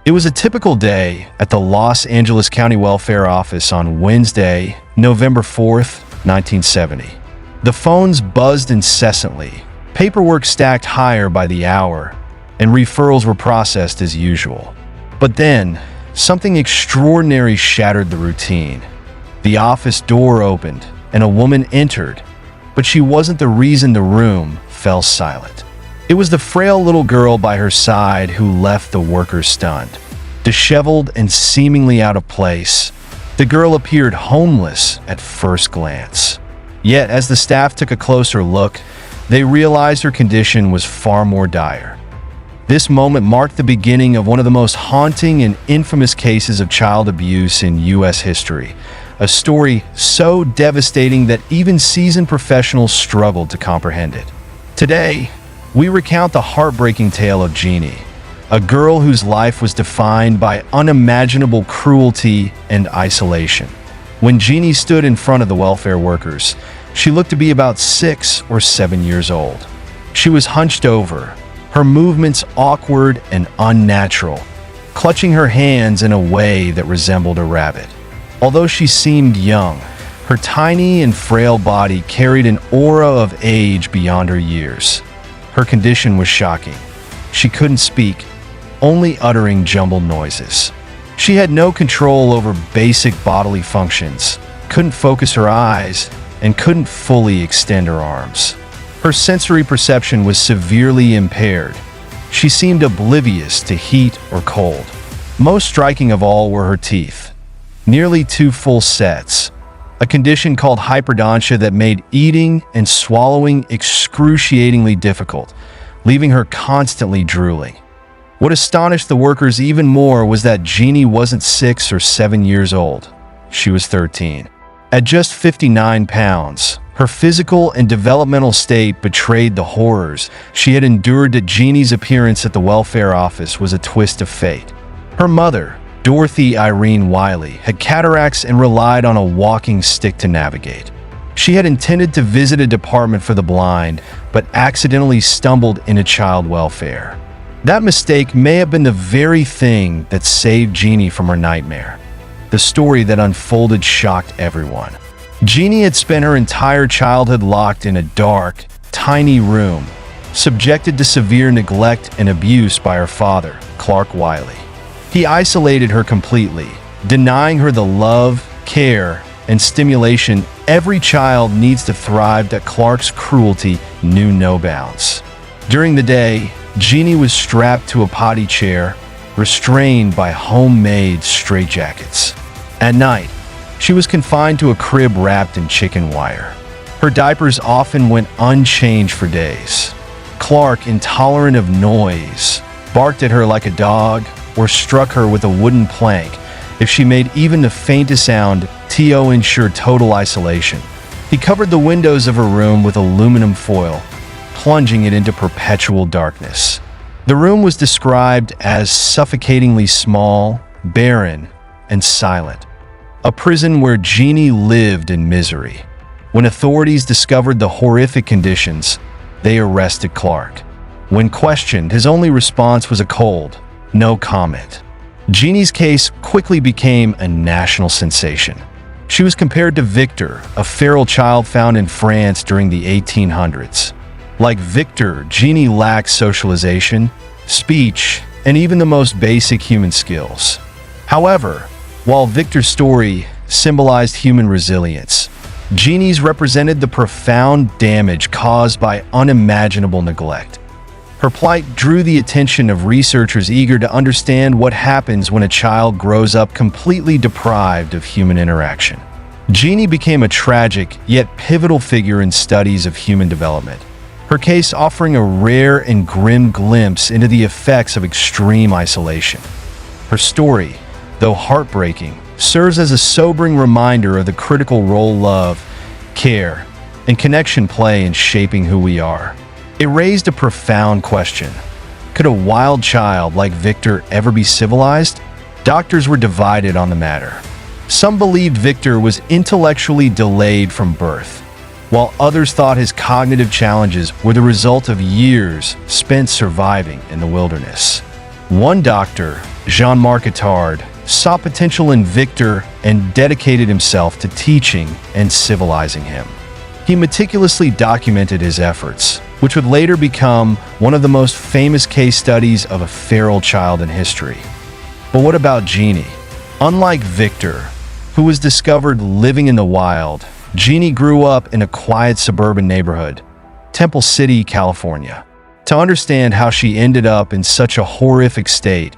It was a typical day at the Los Angeles County Welfare Office on Wednesday, November 4th, 1970. The phones buzzed incessantly, paperwork stacked higher by the hour, and referrals were processed as usual. But then, something extraordinary shattered the routine. The office door opened, and a woman entered, but she wasn't the reason the room fell silent. It was the frail little girl by her side who left the workers stunned. Disheveled and seemingly out of place, the girl appeared homeless at first glance. Yet, as the staff took a closer look, they realized her condition was far more dire. This moment marked the beginning of one of the most haunting and infamous cases of child abuse in U.S. history, a story so devastating that even seasoned professionals struggled to comprehend it. Today, we recount the heartbreaking tale of Genie, a girl whose life was defined by unimaginable cruelty and isolation. When Genie stood in front of the welfare workers, she looked to be about 6 or 7 years old. She was hunched over, her movements awkward and unnatural, clutching her hands in a way that resembled a rabbit. Although she seemed young, her tiny and frail body carried an aura of age beyond her years. Her condition was shocking. She couldn't speak, only uttering jumbled noises. She had no control over basic bodily functions, couldn't focus her eyes, and couldn't fully extend her arms. Her sensory perception was severely impaired. She seemed oblivious to heat or cold. Most striking of all were her teeth. Nearly 2 full sets, a condition called hyperdontia that made eating and swallowing excruciatingly difficult, leaving her constantly drooling. What astonished the workers even more was that Genie wasn't 6 or 7 years old. She was 13. At just 59 pounds, her physical and developmental state betrayed the horrors she had endured. That Genie's appearance at the welfare office was a twist of fate. Her mother, Dorothy Irene Wiley, had cataracts and relied on a walking stick to navigate. She had intended to visit a department for the blind, but accidentally stumbled into child welfare. That mistake may have been the very thing that saved Genie from her nightmare. The story that unfolded shocked everyone. Genie had spent her entire childhood locked in a dark, tiny room, subjected to severe neglect and abuse by her father, Clark Wiley. He isolated her completely, denying her the love, care, and stimulation every child needs to thrive. That Clark's cruelty knew no bounds. During the day, Genie was strapped to a potty chair, restrained by homemade straitjackets. At night, she was confined to a crib wrapped in chicken wire. Her diapers often went unchanged for days. Clark, intolerant of noise, barked at her like a dog or struck her with a wooden plank if she made even the faintest sound to ensure total isolation. He covered the windows of her room with aluminum foil, plunging it into perpetual darkness. The room was described as suffocatingly small, barren, and silent. A prison where Genie lived in misery. When authorities discovered the horrific conditions, they arrested Clark. When questioned, his only response was a cold, no comment. Genie's case quickly became a national sensation. She was compared to Victor, a feral child found in France during the 1800s. Like Victor, Genie lacked socialization, speech, and even the most basic human skills. However, while Victor's story symbolized human resilience, Genie's represented the profound damage caused by unimaginable neglect. Her plight drew the attention of researchers eager to understand what happens when a child grows up completely deprived of human interaction. Genie became a tragic yet pivotal figure in studies of human development, her case offering a rare and grim glimpse into the effects of extreme isolation. Her story, though heartbreaking, serves as a sobering reminder of the critical role love, care, and connection play in shaping who we are. It raised a profound question. Could a wild child like Victor ever be civilized? Doctors were divided on the matter. Some believed Victor was intellectually delayed from birth, while others thought his cognitive challenges were the result of years spent surviving in the wilderness. One doctor, Jean-Marc Attard, saw potential in Victor and dedicated himself to teaching and civilizing him. He meticulously documented his efforts, which would later become one of the most famous case studies of a feral child in history. But what about Genie? Unlike Victor, who was discovered living in the wild, Genie grew up in a quiet suburban neighborhood, Temple City, California. To understand how she ended up in such a horrific state,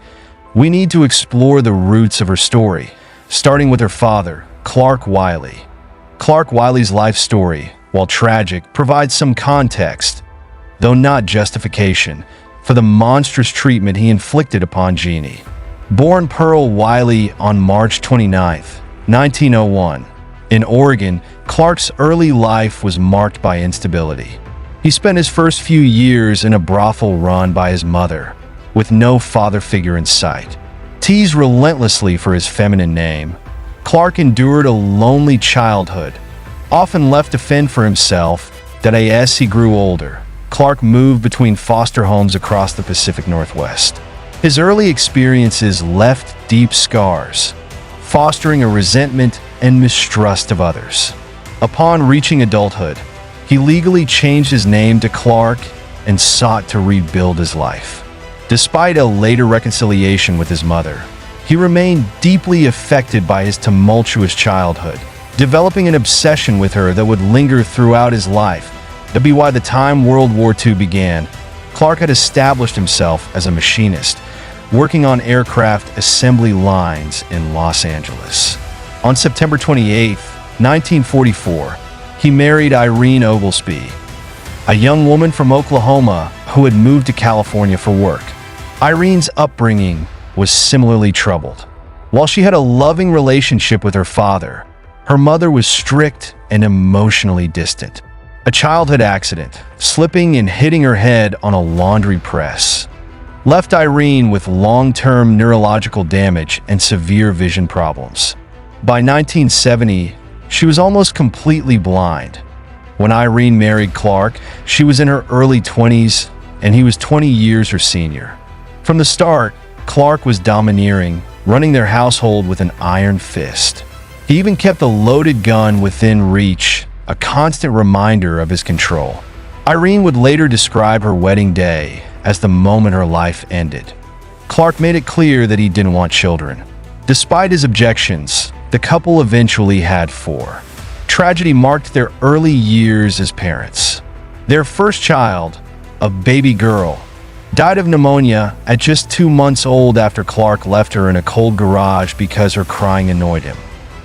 we need to explore the roots of her story, starting with her father, Clark Wiley. Clark Wiley's life story, while tragic, provides some context, though not justification, for the monstrous treatment he inflicted upon Genie. Born Pearl Wiley on March 29, 1901, in Oregon, Clark's early life was marked by instability. He spent his first few years in a brothel run by his mother, with no father figure in sight. Teased relentlessly for his feminine name, Clark endured a lonely childhood, often left to fend for himself. That as he grew older, Clark moved between foster homes across the Pacific Northwest. His early experiences left deep scars, fostering a resentment and mistrust of others. Upon reaching adulthood, he legally changed his name to Clark and sought to rebuild his life. Despite a later reconciliation with his mother, he remained deeply affected by his tumultuous childhood, developing an obsession with her that would linger throughout his life. That'd be why the time World War II began, Clark had established himself as a machinist, working on aircraft assembly lines in Los Angeles. On September 28, 1944, he married Irene Oglesby, a young woman from Oklahoma who had moved to California for work. Irene's upbringing was similarly troubled. While she had a loving relationship with her father, her mother was strict and emotionally distant. A childhood accident, slipping and hitting her head on a laundry press, left Irene with long-term neurological damage and severe vision problems. By 1970, she was almost completely blind. When Irene married Clark, she was in her early 20s, and he was 20 years her senior. From the start, Clark was domineering, running their household with an iron fist. He even kept a loaded gun within reach, a constant reminder of his control. Irene would later describe her wedding day as the moment her life ended. Clark made it clear that he didn't want children. Despite his objections, the couple eventually had 4. Tragedy marked their early years as parents. Their first child, a baby girl, died of pneumonia at just 2 months old after Clark left her in a cold garage because her crying annoyed him.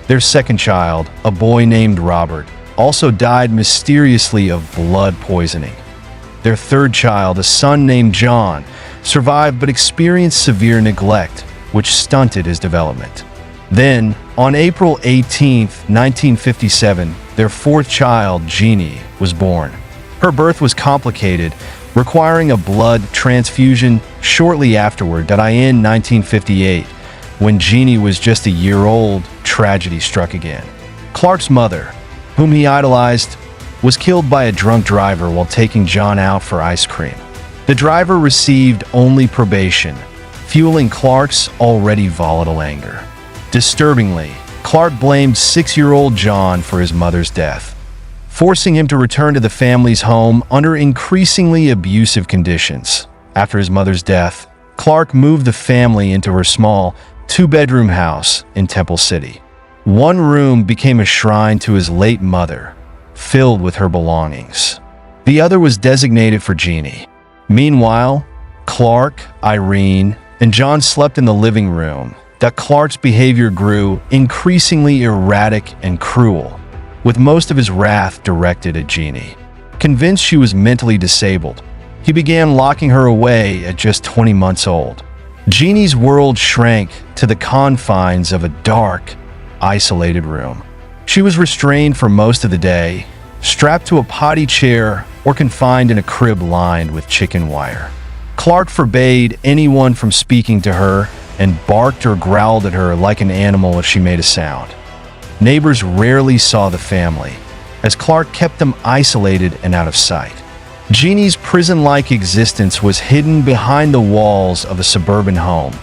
Their second child, a boy named Robert, also died mysteriously of blood poisoning. Their third child, a son named John, survived but experienced severe neglect, which stunted his development. Then, on April 18, 1957, their fourth child, Genie, was born. Her birth was complicated, requiring a blood transfusion shortly afterward. In 1958, when Genie was just a year old, tragedy struck again. Clark's mother, whom he idolized, was killed by a drunk driver while taking John out for ice cream. The driver received only probation, fueling Clark's already volatile anger. Disturbingly, Clark blamed 6-year-old John for his mother's death, forcing him to return to the family's home under increasingly abusive conditions. After his mother's death, Clark moved the family into her small 2-bedroom house in Temple City. One room became a shrine to his late mother, filled with her belongings. The other was designated for Genie. Meanwhile, Clark, Irene, and John slept in the living room. Clark's behavior grew increasingly erratic and cruel, with most of his wrath directed at Genie. Convinced she was mentally disabled, he began locking her away at just 20 months old. Genie's world shrank to the confines of a dark, isolated room. She was restrained for most of the day, strapped to a potty chair or confined in a crib lined with chicken wire. Clark forbade anyone from speaking to her and barked or growled at her like an animal if she made a sound. Neighbors rarely saw the family, as Clark kept them isolated and out of sight. Genie's prison-like existence was hidden behind the walls of a suburban home,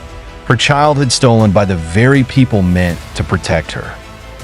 Her childhood stolen by the very people meant to protect her.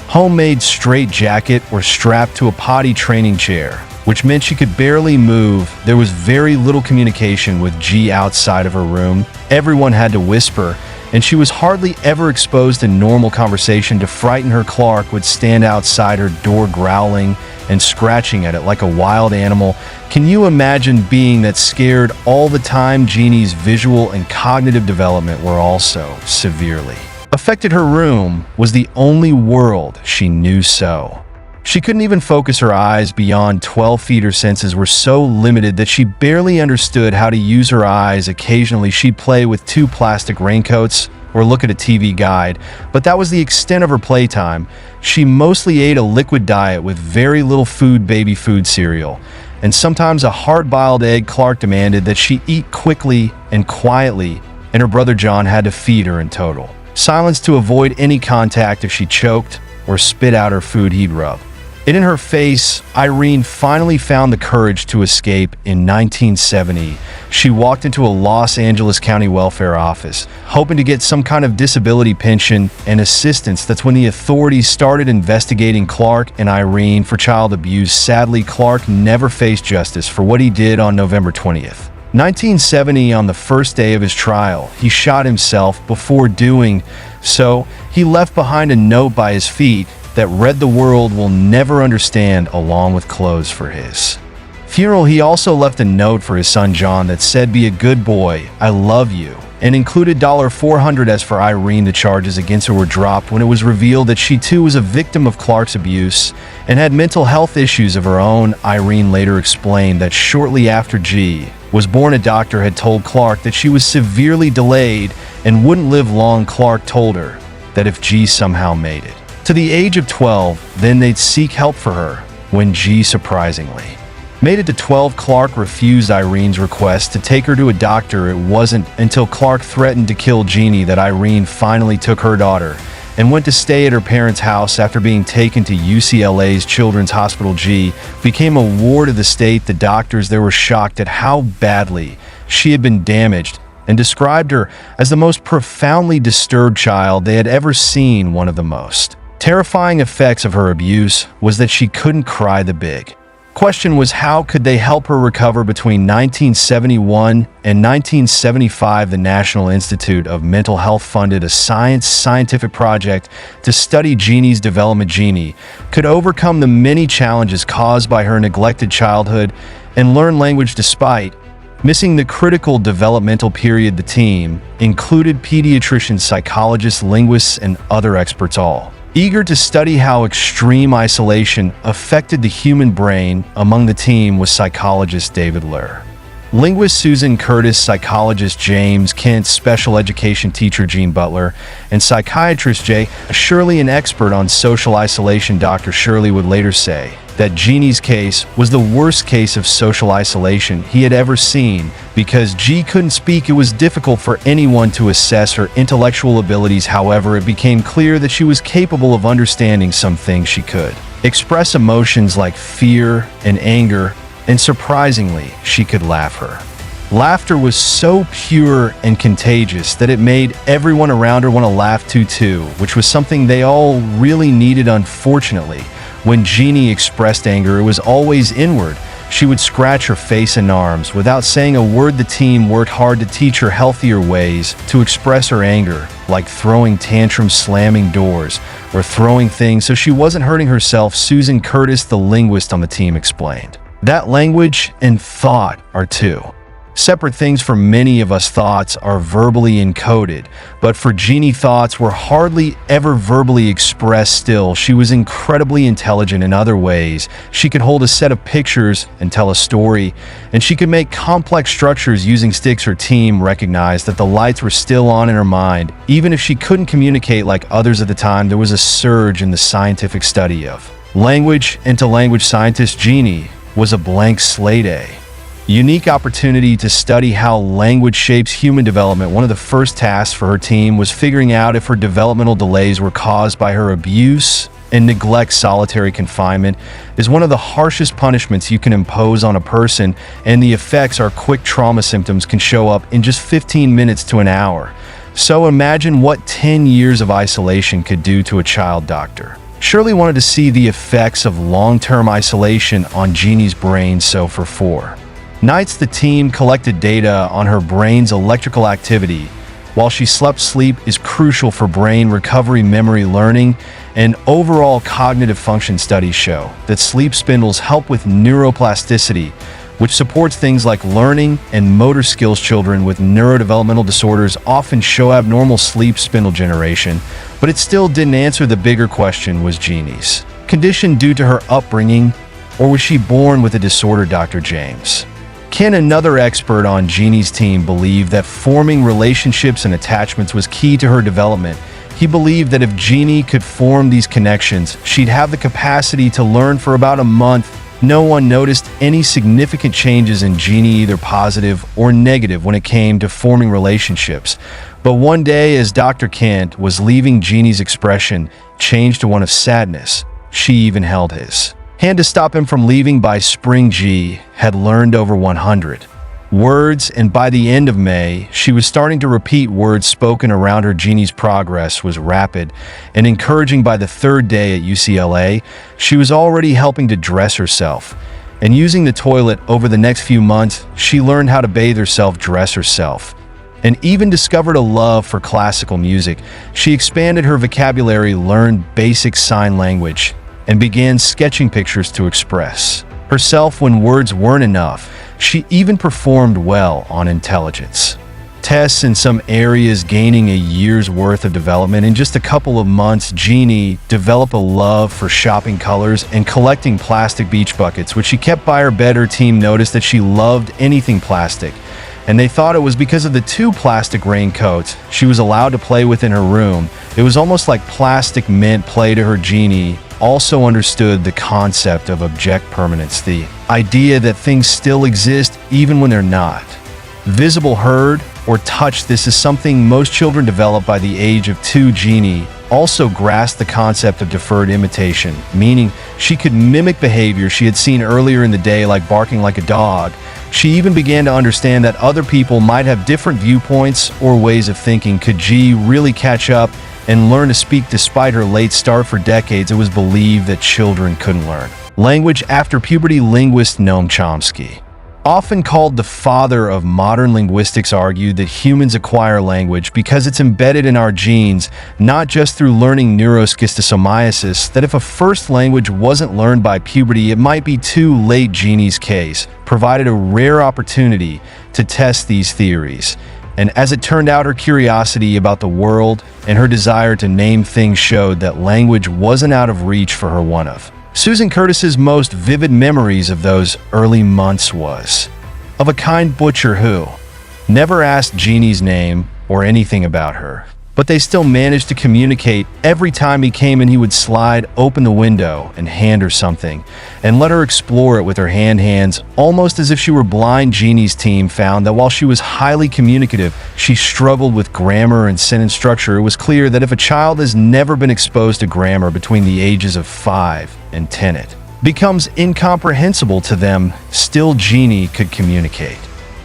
Homemade straitjacket or strapped to a potty training chair, which meant she could barely move. There was very little communication with G outside of her room. Everyone had to whisper, and she was hardly ever exposed to normal conversation. To frighten her, Clark would stand outside her door growling and scratching at it like a wild animal. Can you imagine being that scared all the time? Genie's visual and cognitive development were also severely affected. Her room was the only world she knew, so she couldn't even focus her eyes beyond 12 feet. Her senses were so limited that she barely understood how to use her eyes. Occasionally, she'd play with 2 plastic raincoats or look at a TV guide, but that was the extent of her playtime. She mostly ate a liquid diet with very little food, baby food cereal, and sometimes a hard-boiled egg. Clark demanded that she eat quickly and quietly, and her brother John had to feed her in total silence to avoid any contact. If she choked or spit out her food, he'd rub it in her face. Irene finally found the courage to escape. In 1970, she walked into a Los Angeles County welfare office, hoping to get some kind of disability pension and assistance. That's when the authorities started investigating Clark and Irene for child abuse. Sadly, Clark never faced justice for what he did. On November 20th, 1970, on the first day of his trial, he shot himself. Before doing so, he left behind a note by his feet that read, "The world will never understand," along with clothes for his funeral. He also left a note for his son John that said, "Be a good boy, I love you," and included $400. As for Irene, the charges against her were dropped when it was revealed that she too was a victim of Clark's abuse and had mental health issues of her own. Irene later explained that shortly after G was born, a doctor had told Clark that she was severely delayed and wouldn't live long. Clark told her that if G somehow made it to the age of 12, then they'd seek help for her. When G surprisingly made it to 12, Clark refused Irene's request to take her to a doctor. It wasn't until Clark threatened to kill Genie that Irene finally took her daughter and went to stay at her parents' house. After being taken to UCLA's Children's Hospital, G became a ward of the state. The doctors there were shocked at how badly she had been damaged and described her as the most profoundly disturbed child they had ever seen. One of the most terrifying effects of her abuse was that she couldn't cry. The big question was, how could they help her recover? Between 1971 and 1975, the National Institute of Mental Health funded a scientific project to study Genie's development. Genie could overcome the many challenges caused by her neglected childhood and learn language despite missing the critical developmental period. The team included pediatricians, psychologists, linguists, and other experts, all eager to study how extreme isolation affected the human brain. Among the team was psychologist David Lehr, linguist Susan Curtis, psychologist James Kent, special education teacher Gene Butler, and psychiatrist Jay Shirley, an expert on social isolation. Dr. Shirley would later say that Genie's case was the worst case of social isolation he had ever seen. Because G couldn't speak, it was difficult for anyone to assess her intellectual abilities. However, it became clear that she was capable of understanding some things. She could express emotions like fear and anger, and surprisingly, she could laugh. Her laughter was so pure and contagious that it made everyone around her want to laugh too, which was something they all really needed. Unfortunately, when Genie expressed anger, it was always inward. She would scratch her face and arms without saying a word. The team worked hard to teach her healthier ways to express her anger, like throwing tantrums, slamming doors, or throwing things so she wasn't hurting herself. Susan Curtis, the linguist on the team, explained that language and thought are two separate things. For many of us, thoughts are verbally encoded, but for Genie, thoughts were hardly ever verbally expressed. Still, she was incredibly intelligent in other ways. She could hold a set of pictures and tell a story, and she could make complex structures using sticks. Her team recognized that the lights were still on in her mind. Even if she couldn't communicate like others at the time, there was a surge in the scientific study of language. And to language scientists, Genie was a blank slate, a unique opportunity to study how language shapes human development. One of the first tasks for her team was figuring out if her developmental delays were caused by her abuse and neglect. Solitary confinement is one of the harshest punishments you can impose on a person, and the effects are quick. Trauma symptoms can show up in just 15 minutes to an hour. So imagine what 10 years of isolation could do to a child doctor. Shirley wanted to see the effects of long-term isolation on Genie's brain, so for 4 nights the team collected data on her brain's electrical activity. While she slept, sleep is crucial for brain recovery, memory, learning, and overall cognitive function. Studies show that sleep spindles help with neuroplasticity, which supports things like learning and motor skills. Children with neurodevelopmental disorders often show abnormal sleep spindle generation, but it still didn't answer the bigger question: was Genie's condition due to her upbringing, or was she born with a disorder? Dr. James Ken, another expert on Genie's team, believed that forming relationships and attachments was key to her development. He believed that if Genie could form these connections, she'd have the capacity to learn. For about a month, no one noticed any significant changes in Genie, either positive or negative, when it came to forming relationships. But one day, as Dr. Kent was leaving, Genie's expression changed to one of sadness. She even held his hand to stop him from leaving. By spring, G had learned over 100 words, and by the end of May, she was starting to repeat words spoken around her. Genie's progress was rapid and encouraging. By the 3rd day at UCLA, she was already helping to dress herself and using the toilet. Over the next few months, she learned how to bathe herself, dress herself, and even discovered a love for classical music. She expanded her vocabulary, learned basic sign language, and began sketching pictures to express herself when words weren't enough. She even performed well on intelligence tests in some areas, gaining a year's worth of development. In just a couple of months, Genie developed a love for shopping colors and collecting plastic beach buckets, which she kept by her bed. Her team noticed that she loved anything plastic, and they thought it was because of the 2 plastic raincoats she was allowed to play with in her room. It was almost like plastic meant play to her. Genie also understood the concept of object permanence, the idea that things still exist even when they're not visible, heard, or touched. This is something most children develop by the age of 2. Genie also grasped the concept of deferred imitation, meaning she could mimic behavior she had seen earlier in the day, like barking like a dog. She even began to understand that other people might have different viewpoints or ways of thinking. Could G really catch up and learn to speak despite her late start? For decades, it was believed that children couldn't learn language after puberty. Linguist Noam Chomsky, often called the father of modern linguistics, argued that humans acquire language because it's embedded in our genes, not just through learning. Neuroschistosomiasis, that if a first language wasn't learned by puberty, it might be too late. Genie's case provided a rare opportunity to test these theories, and as it turned out, her curiosity about the world and her desire to name things showed that language wasn't out of reach for her. One of Susan Curtis's most vivid memories of those early months was of a kind butcher who never asked Genie's name or anything about her, but they still managed to communicate. Every time he came in, he would slide open the window and hand her something and let her explore it with her hands, almost as if she were blind. Genie's team found that while she was highly communicative, she struggled with grammar and sentence structure. It was clear that if a child has never been exposed to grammar between the ages of 5 and 10, it becomes incomprehensible to them. Still, Genie could communicate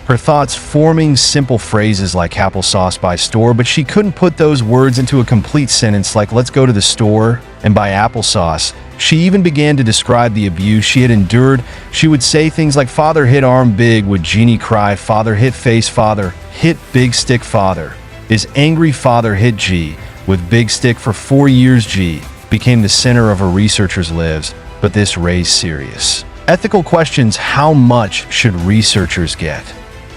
her thoughts, forming simple phrases like applesauce by store, but she couldn't put those words into a complete sentence like let's go to the store and buy applesauce. She even began to describe the abuse she had endured. She would say things like, "Father hit arm big," would Genie cry. "Father hit face, father hit big stick, father is angry, father hit G with big stick." For 4 years, G became the center of her researchers' lives, but this raised serious ethical questions. How much should researchers get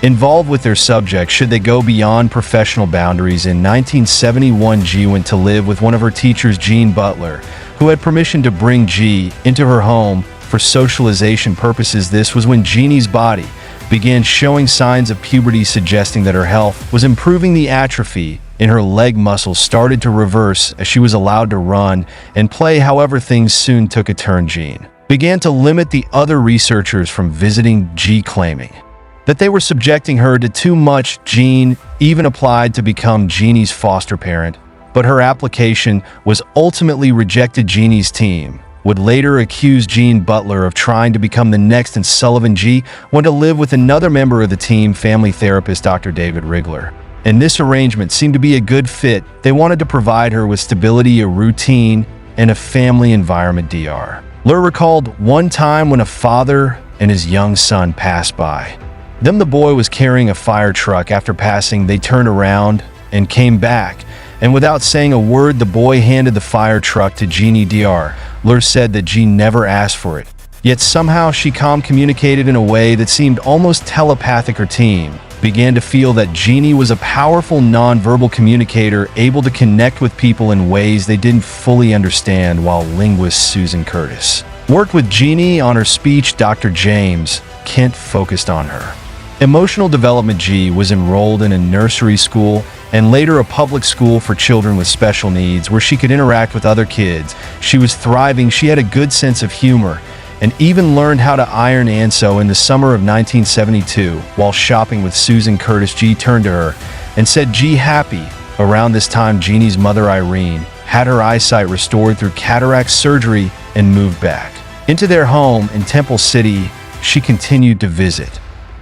involved with their subject? Should they go beyond professional boundaries? In 1971, G went to live with one of her teachers, Jean Butler, who had permission to bring G into her home for socialization purposes. This was when Genie's body began showing signs of puberty, suggesting that her health was improving. The atrophy in her leg muscles started to reverse as she was allowed to run and play. However, things soon took a turn. Jean began to limit the other researchers from visiting G, claiming that they were subjecting her to too much. Jean even applied to become Genie's foster parent, but her application was ultimately rejected. Genie's team would later accuse Jean Butler of trying to become the next, and Sullivan G went to live with another member of the team, family therapist Dr. David Rigler. and this arrangement seemed to be a good fit. They wanted to provide her with stability, a routine, and a family environment. Dr. Lur recalled one time when a father and his young son passed by. The boy was carrying a fire truck. After passing, they turned around and came back, and without saying a word, the boy handed the fire truck to Genie. Dr. Lur said that G never asked for it, yet somehow she communicated in a way that seemed almost telepathic. Her team began to feel that Genie was a powerful non-verbal communicator, able to connect with people in ways they didn't fully understand, while linguist Susan Curtis worked with Genie on her speech. Dr. James Kent focused on her emotional development. G was enrolled in a nursery school and later a public school for children with special needs, where she could interact with other kids. She was thriving. She had a good sense of humor and even learned how to iron. And so in the summer of 1972, while shopping with Susan Curtis, G turned to her and said, "G, happy." Around this time, Genie's mother, Irene, had her eyesight restored through cataract surgery and moved back into their home in Temple City. She continued to visit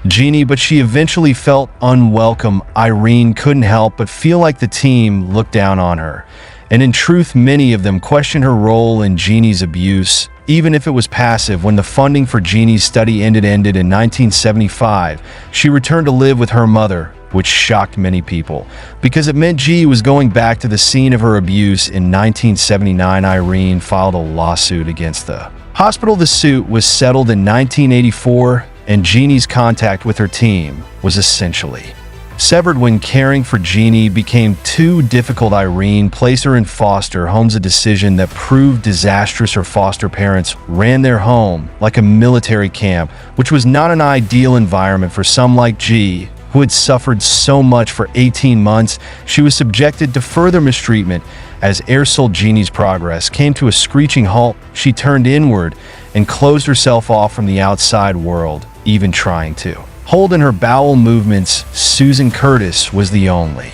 Genie, but she eventually felt unwelcome. Irene couldn't help but feel like the team looked down on her, and in truth, many of them questioned her role in Genie's abuse, even if it was passive. When the funding for Genie's study ended in 1975, she returned to live with her mother, which shocked many people because it meant G was going back to the scene of her abuse. In 1979, Irene filed a lawsuit against the hospital. The suit was settled in 1984, and Genie's contact with her team was essentially severed when caring for Genie became too difficult. Irene placed her in foster homes, a decision that proved disastrous. Her foster parents ran their home like a military camp, which was not an ideal environment for some like G, who had suffered so much for 18 months. She was subjected to further mistreatment. As Genie's progress came to a screeching halt, she turned inward and closed herself off from the outside world, even trying to hold in her bowel movements. Susan Curtis was the only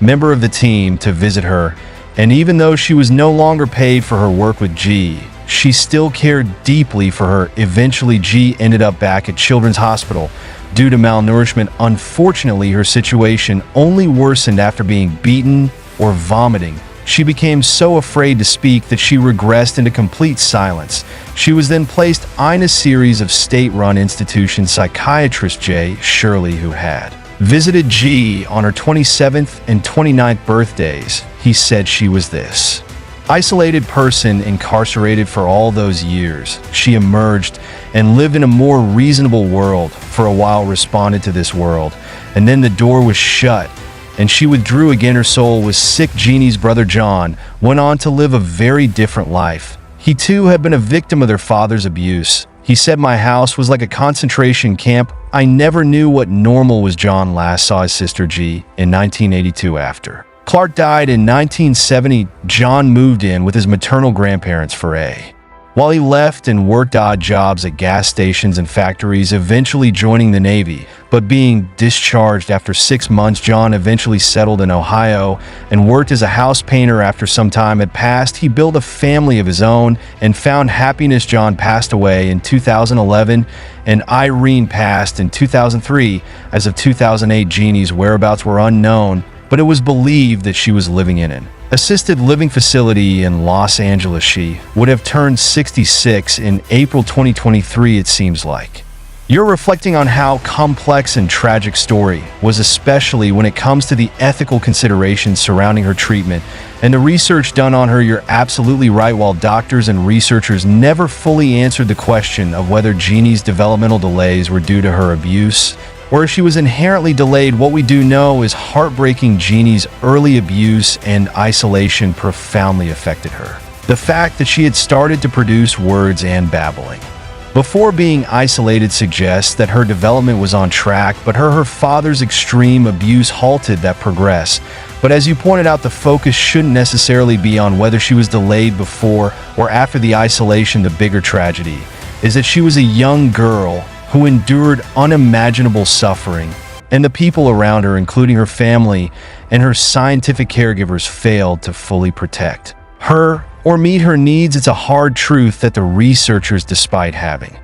member of the team to visit her, and even though she was no longer paid for her work with G, she still cared deeply for her. Eventually, G ended up back at Children's Hospital due to malnourishment. Unfortunately, her situation only worsened after being beaten or vomiting. She became so afraid to speak that she regressed into complete silence. She was then placed in a series of state-run institutions. Psychiatrist J. Shirley, who had visited G on her 27th and 29th birthdays, he said she was this isolated person incarcerated for all those years. She emerged and lived in a more reasonable world for a while, responded to this world, and then the door was shut and she withdrew again. Her soul was sick. Genie's brother John went on to live a very different life. He too had been a victim of their father's abuse. He said, "My house was like a concentration camp. I never knew what normal was." John last saw his sister G in 1982 after Clark died in 1970. John moved in with his maternal grandparents for a while. He left and worked odd jobs at gas stations and factories, eventually joining the Navy, but being discharged after 6 months. John eventually settled in Ohio and worked as a house painter. After some time had passed, he built a family of his own and found happiness. John passed away in 2011, and Irene passed in 2003. As of 2008, Genie's whereabouts were unknown, but it was believed that she was living in an assisted living facility in Los Angeles. She would have turned 66 in April 2023, it seems like. You're reflecting on how complex and tragic story was, especially when it comes to the ethical considerations surrounding her treatment and the research done on her. You're absolutely right. While doctors and researchers never fully answered the question of whether Genie's developmental delays were due to her abuse or if she was inherently delayed, what we do know is heartbreaking. Genie's early abuse and isolation profoundly affected her. The fact that she had started to produce words and babbling before being isolated suggests that her development was on track, but her father's extreme abuse halted that progress. But as you pointed out, the focus shouldn't necessarily be on whether she was delayed before or after the isolation. The bigger tragedy is that she was a young girl who endured unimaginable suffering, and the people around her, including her family and her scientific caregivers, failed to fully protect her or meet her needs. It's a hard truth that the researchers, despite having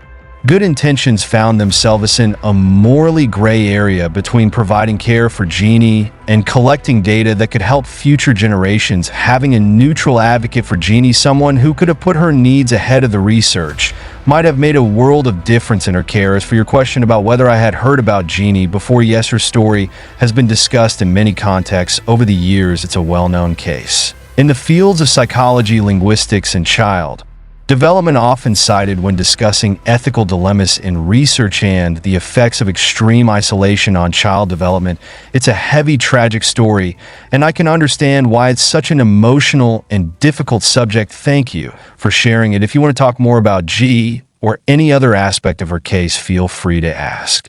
Good intentions found themselves in a morally gray area between providing care for Genie and collecting data that could help future generations. Having a neutral advocate for Genie, someone who could have put her needs ahead of the research, might have made a world of difference in her care. As for your question about whether I had heard about Genie before, yes, her story has been discussed in many contexts over the years. It's a well-known case. In the fields of psychology, linguistics, and child development, often cited when discussing ethical dilemmas in research and the effects of extreme isolation on child development. It's a heavy, tragic story, and I can understand why it's such an emotional and difficult subject. Thank you for sharing it. If you want to talk more about G or any other aspect of her case, feel free to ask.